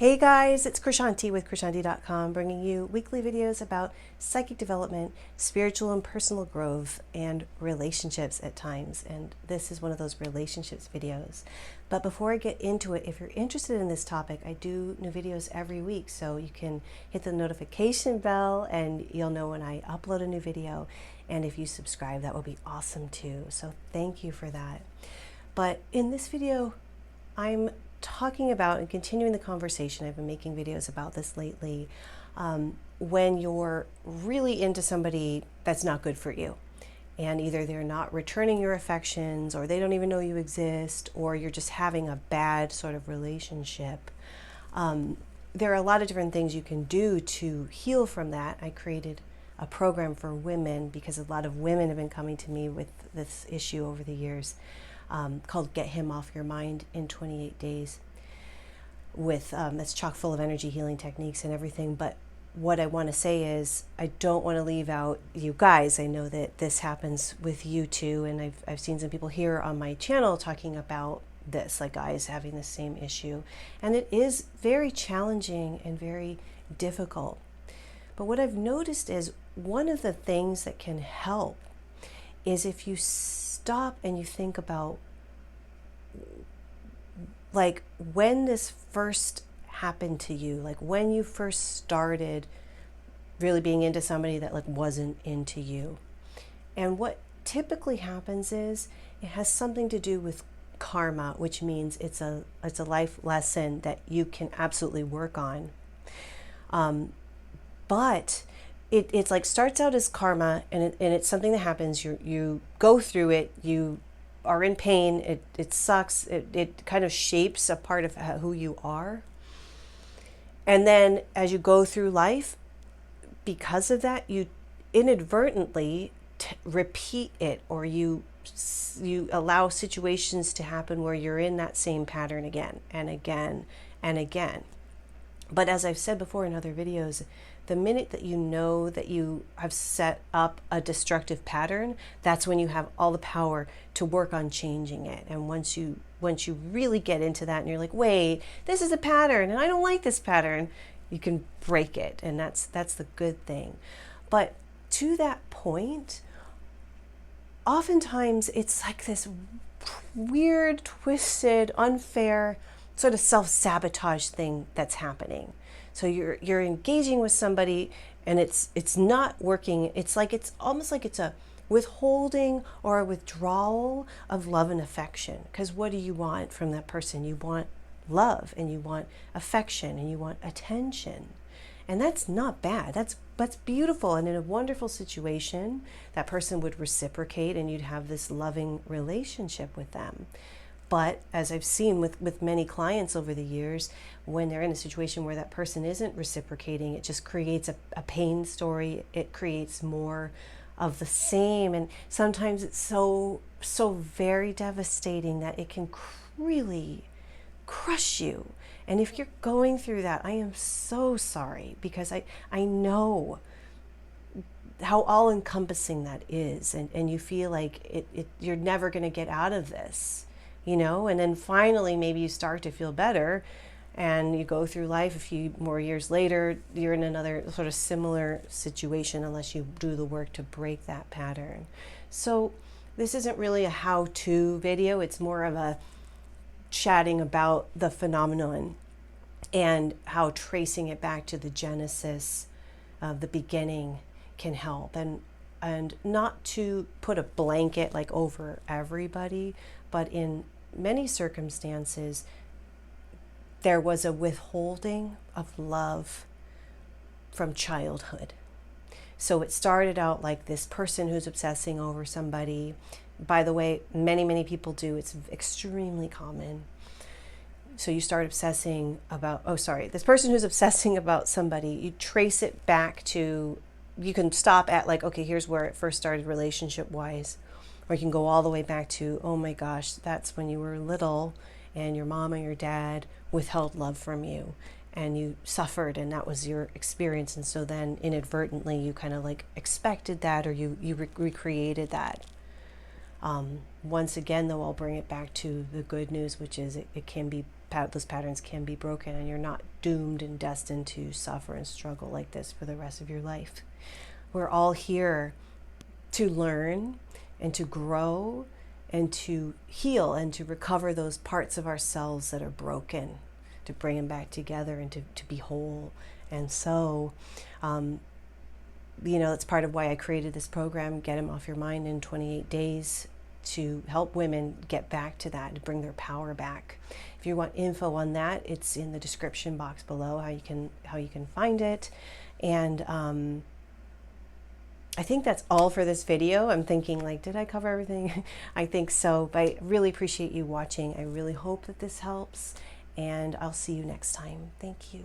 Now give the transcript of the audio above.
Hey guys, it's Krishanti with Krishanti.com, bringing you weekly videos about psychic development, spiritual and personal growth, and relationships at times. And this is one of those relationships videos. But before I get into it, if you're interested in this topic, I do new videos every week. So you can hit the notification bell and you'll know when I upload a new video. And if you subscribe, that will be awesome too. So thank you for that. But in this video, I'm talking about and continuing the conversation. I've been making videos about this lately. When you're really into somebody that's not good for you, and either they're not returning your affections, or they don't even know you exist, or you're just having a bad sort of relationship, there are a lot of different things you can do to heal from that. I created a program for women because a lot of women have been coming to me with this issue over the years. Called Get Him Off Your Mind in 28 Days. It's chock full of energy healing techniques and everything. But what I want to say is I don't want to leave out you guys. I know that this happens with you too. And I've seen some people here on my channel talking about this, like guys having the same issue. And it is very challenging and very difficult. But what I've noticed is one of the things that can help is if you stop and you think about, like, when this first happened to you, like when you first started really being into somebody that like wasn't into you. And what typically happens is it has something to do with karma, which means it's a life lesson that you can absolutely work on. But it's like starts out as karma, and it's something that happens. You go through it. You are in pain. It sucks. It kind of shapes a part of who you are. And then as you go through life, because of that, you inadvertently repeat it, or you allow situations to happen where you're in that same pattern again and again and again. But as I've said before in other videos, the minute that you know that you have set up a destructive pattern, that's when you have all the power to work on changing it. And once you really get into that and you're like, wait, this is a pattern and I don't like this pattern, you can break it. And that's the good thing. But to that point, oftentimes it's like this weird, twisted, unfair sort of self-sabotage thing that's happening. So you're engaging with somebody and it's not working. It's almost like it's a withholding or a withdrawal of love and affection. Because what do you want from that person? You want love, and you want affection, and you want attention. And that's not bad. That's beautiful. And in a wonderful situation, that person would reciprocate and you'd have this loving relationship with them. But as I've seen with many clients over the years, when they're in a situation where that person isn't reciprocating, it just creates a pain story. It creates more of the same. And sometimes it's so very devastating that it can really crush you. And if you're going through that, I am so sorry, because I know how all-encompassing that is. And you feel like you're never going to get out of this. And then finally maybe you start to feel better and you go through life. A few more years later, you're in another sort of similar situation, unless you do the work to break that pattern. So this isn't really a how-to video. It's more of a chatting about the phenomenon and how tracing it back to the genesis of the beginning can help. And not to put a blanket like over everybody, but in many circumstances, there was a withholding of love from childhood. So it started out like this person who's obsessing over somebody. By the way, many people do. It's extremely common. So you start obsessing about, this person who's obsessing about somebody, you trace it back to, you can stop at like, okay, here's where it first started relationship-wise. Or you can go all the way back to, oh my gosh, that's when you were little and your mom or your dad withheld love from you and you suffered and that was your experience. And so then inadvertently you kind of like expected that, or you recreated that. Once again, though, I'll bring it back to the good news, which is it can be those patterns can be broken, and you're not doomed and destined to suffer and struggle like this for the rest of your life. We're all here to learn and to grow and to heal and to recover those parts of ourselves that are broken, to bring them back together and to be whole. And so, that's part of why I created this program, Get Them Off Your Mind in 28 Days, to help women get back to that, to bring their power back. If you want info on that, it's in the description box below, how you can find it. And I think that's all for this video. I'm thinking, like, did I cover everything? I think so, but I really appreciate you watching. I really hope that this helps, and I'll see you next time. Thank you.